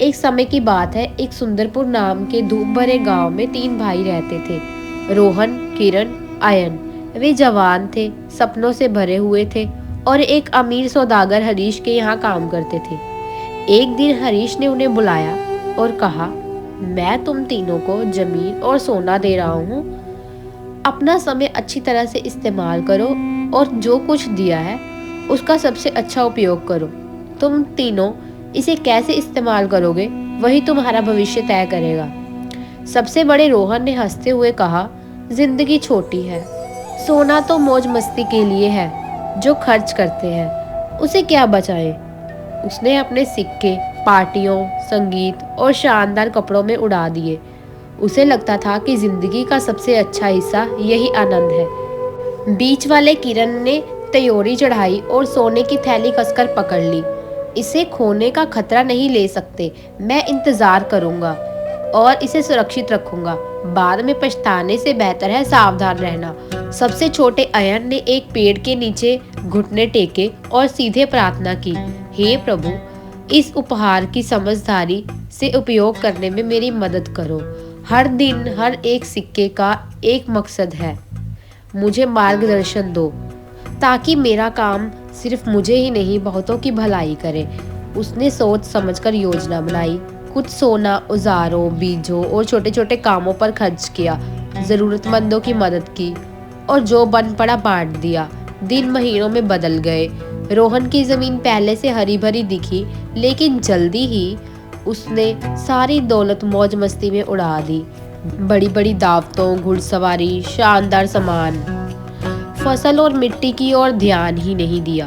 एक समय की बात है, एक सुंदरपुर नाम के धूप भरे गांव में 3 भाई रहते थे, रोहन, किरण, आयन। वे जवान थे, सपनों से भरे हुए थे और एक अमीर सौदागर हरीश के यहाँ काम करते थे। एक दिन हरीश ने उन्हें बुलाया और कहा, मैं तुम तीनों को जमीन और सोना दे रहा हूँ। अपना समय अच्छी तरह से इस्तेमाल करो और जो कुछ दिया है उसका सबसे अच्छा उपयोग करो। तुम तीनों इसे कैसे इस्तेमाल करोगे, वही तुम्हारा भविष्य तय करेगा। सबसे बड़े रोहन ने हंसते हुए कहा, जिंदगी छोटी है, सोना तो मौज मस्ती के लिए है, जो खर्च करते हैं उसे क्या बचाए। उसने अपने सिक्के पार्टियों, संगीत और शानदार कपड़ों में उड़ा दिए। उसे लगता था कि जिंदगी का सबसे अच्छा हिस्सा यही आनंद है। बीच वाले किरण ने त्योरी चढ़ाई और सोने की थैली कसकर पकड़ ली। इसे खोने का खतरा नहीं ले सकते, मैं इंतजार करूंगा और इसे सुरक्षित रखूंगा। बाद में पछताने से बेहतर है सावधान रहना। सबसे छोटे अयन ने एक पेड़ के नीचे घुटने टेके और सीधे प्रार्थना की, हे प्रभु, इस उपहार की समझदारी से उपयोग करने में मेरी मदद करो। हर दिन हर एक सिक्के का एक मकसद है, मुझे मार्गदर्शन दो ताकि मेरा काम सिर्फ मुझे ही नहीं बहुतों की भलाई करे। उसने सोच समझकर योजना बनाई, कुछ सोना औजारों, बीजों और छोटे छोटे कामों पर खर्च किया, जरूरतमंदों की मदद की और जो बन पड़ा बांट दिया। दिन महीनों में बदल गए। रोहन की जमीन पहले से हरी भरी दिखी, लेकिन जल्दी ही उसने सारी दौलत मौज मस्ती में उड़ा दी। बड़ी बड़ी दावतों, घुड़सवारी, शानदार सामान, फसल और मिट्टी की ओर ध्यान ही नहीं दिया।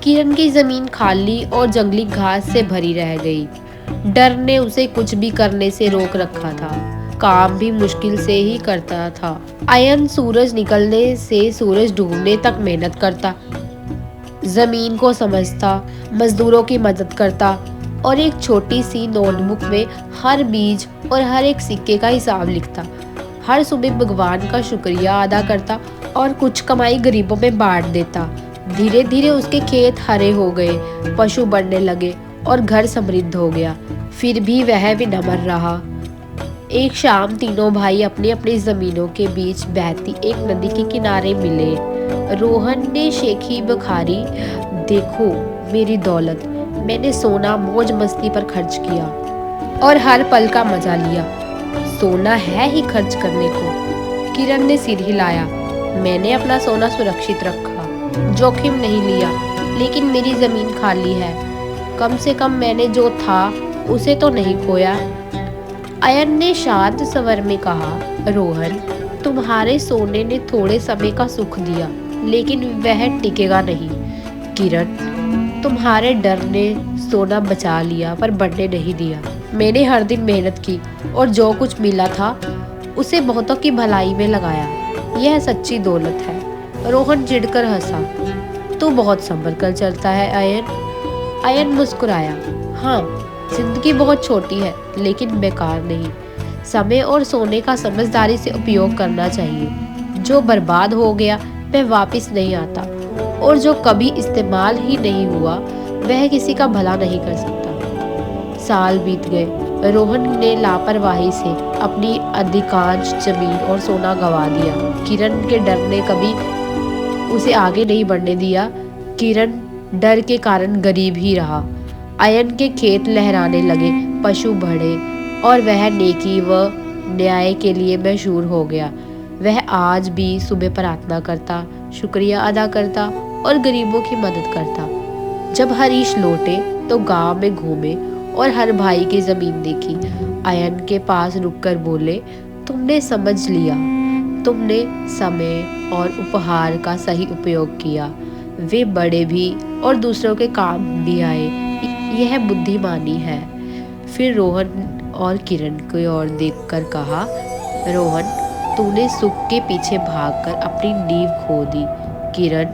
किरण की जमीन खाली और जंगली घास से भरी रह गई। डर ने उसे कुछ भी करने से रोक रखा था, काम भी मुश्किल से ही करता था। अयन सूरज निकलने से सूरज डूबने तक मेहनत करता, जमीन को समझता, मजदूरों की मदद करता और एक छोटी सी नोटबुक में हर बीज और हर एक सिक्के का हिसाब लिखता। हर सुबह भगवान का शुक्रिया अदा करता और कुछ कमाई गरीबों में बांट देता। धीरे धीरे उसके खेत हरे हो गए, पशु बढ़ने लगे और घर समृद्ध हो गया। फिर भी वह विनम्र रहा। एक शाम तीनों भाई अपनी अपनी जमीनों के बीच बहती एक नदी के किनारे मिले। रोहन ने शेखी बखारी, देखो मेरी दौलत, मैंने सोना मौज मस्ती पर खर्च किया और हर पल का मजा लिया। सोना है ही खर्च करने को। किरण ने सिर हिलाया, मैंने अपना सोना सुरक्षित रखा, जोखिम नहीं लिया, लेकिन मेरी जमीन खाली है। कम से कम मैंने जो था उसे तो नहीं खोया। अयन ने शांत स्वर में कहा, रोहन, तुम्हारे सोने ने थोड़े समय का सुख दिया, लेकिन वह टिकेगा नहीं। किरण, तुम्हारे डर ने सोना बचा लिया पर बढ़ने नहीं दिया। मैंने हर दिन मेहनत की और जो कुछ मिला था उसे बहुतों की भलाई में लगाया। यह सच्ची दौलत है। रोहन चिढ़कर हंसा, तू बहुत संभल कर चलता है अयन। अयन मुस्कुराया, हाँ, जिंदगी बहुत छोटी है लेकिन बेकार नहीं। समय और सोने का समझदारी से उपयोग करना चाहिए। जो बर्बाद हो गया वह वापस नहीं आता और जो कभी इस्तेमाल ही नहीं हुआ वह किसी का भला नहीं कर सकता। साल बीत गए। रोहन ने लापरवाही से अपनी अधिकांश जमीन और सोना गंवा दिया। किरण के डर ने कभी उसे आगे नहीं बढ़ने दिया। किरण डर के कारण गरीब ही रहा। अयन के खेत लहराने लगे, पशु बढ़े और वह नेकी व न्याय के लिए मशहूर हो गया। वह आज भी सुबह प्रार्थना करता, शुक्रिया अदा करता और गरीबों की मदद करता। जब हरीश लौटे तो गांव में घूमे और हर भाई की जमीन देखी। अयन के पास रुककर बोले, तुमने समझ लिया, तुमने समय और उपहार का सही उपयोग किया। वे बड़े भी और दूसरों के काम भी आए। यह बुद्धिमानी है। फिर रोहन और किरण की ओर देखकर कहा, रोहन, तूने सुख के पीछे भागकर अपनी नींव खो दी। किरण,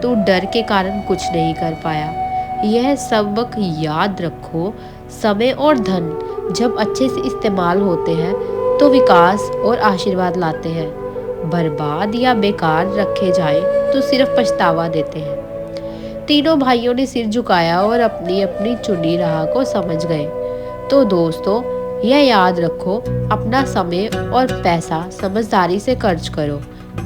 तू डर के कारण कुछ नहीं कर पाया। यह सबक याद रखो, समय और धन जब अच्छे से इस्तेमाल होते हैं तो विकास और आशीर्वाद लाते हैं। बर्बाद या बेकार रखे जाएं तो सिर्फ पछतावा देते हैं। तीनों भाइयों ने सिर झुकाया और अपनी अपनी चुनी राह को समझ गए। तो दोस्तों, यह याद रखो, अपना समय और पैसा समझदारी से खर्च करो,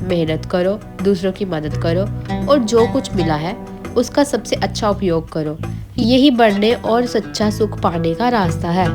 मेहनत करो, दूसरों की मदद करो और जो कुछ मिला है उसका सबसे अच्छा उपयोग करो। यही बढ़ने और सच्चा सुख पाने का रास्ता है।